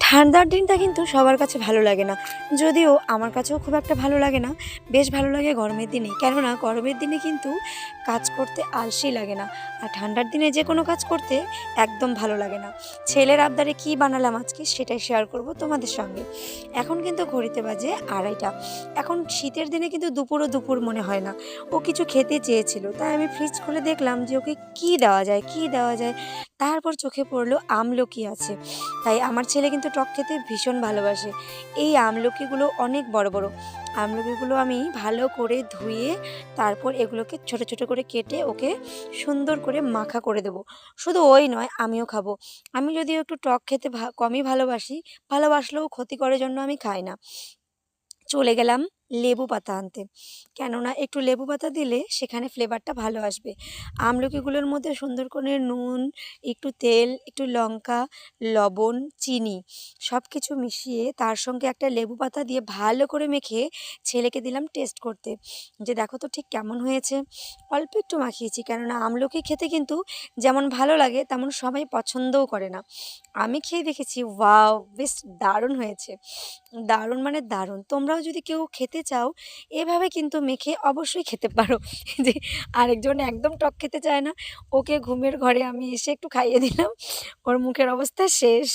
ঠান্ডার দিনটা কিন্তু সবার কাছে ভালো লাগে না। যদিও আমার কাছেও খুব একটা ভালো লাগে না। বেশ ভালো লাগে গরমের দিনেই। কেননা গরমের দিনে কিন্তু কাজ করতে আলসেই লাগে না। আর ঠান্ডার দিনে যেকোনো কাজ করতে একদম ভালো লাগে না। ছেলের আবদারে কি বানালাম আজকে সেটাই শেয়ার করব তোমাদের সঙ্গে। এখন কিন্তু ঘড়িতে বাজে ২:৩০। এখন শীতের দিনে কিন্তু দুপুরও দুপুর মনে হয় না। ও কিছু খেতে চেয়েছিল। তাই আমি ফ্রিজ খুলে দেখলাম যে ওকে কি দেওয়া যায়, কি দেওয়া যায়? তারপর চোখে পড়লো আমলকি আছে। তাই আমার ছেলে কিন্তু টক খেতে ভীষণ ভালোবাসে। এই আমলকিগুলো অনেক বড় বড়। আমলকিগুলো আমি ভালো করে ধুয়ে তারপর এগুলোকে ছোট ছোট করে কেটে ওকে সুন্দর করে মাখা করে দেবো। শুধু ওই নয়, আমিও খাবো। আমি যদিও একটু টক খেতে কমই ভালোবাসি, ভালোবাসলেও ক্ষতিকরের জন্য আমি খাই না। চলে গেলাম লেবু পাতা আনতে। কেননা একটু লেবু পাতা দিলে সেখানে ফ্লেভারটা ভালো আসবে। আমলকিগুলোর মধ্যে সুন্দর করে নুন, একটু তেল, একটু লঙ্কা, লবণ, চিনি সব কিছু মিশিয়ে তার সঙ্গে একটা লেবু পাতা দিয়ে ভালো করে মেখে ছেলেকে দিলাম টেস্ট করতে। যে দেখো তো ঠিক কেমন হয়েছে? অল্প একটু মাখিয়েছি, কেননা আমলকি খেতে কিন্তু যেমন ভালো লাগে তেমন সবাই পছন্দও করে না। আমি খেয়ে দেখেছি, ওয়াও! বেশ দারুণ হয়েছে। দারুণ মানে দারুণ। তোমরাও যদি কেউ খেতে চাও, এভাবে কিন্তু মেখে অবশ্যই খেতে পারো। যে আরেকজন একদম টক খেতে চায় না, ওকে ঘুমের ঘরে আমি এসে একটু খাইয়ে দিলাম। ওর মুখের অবস্থা শেষ।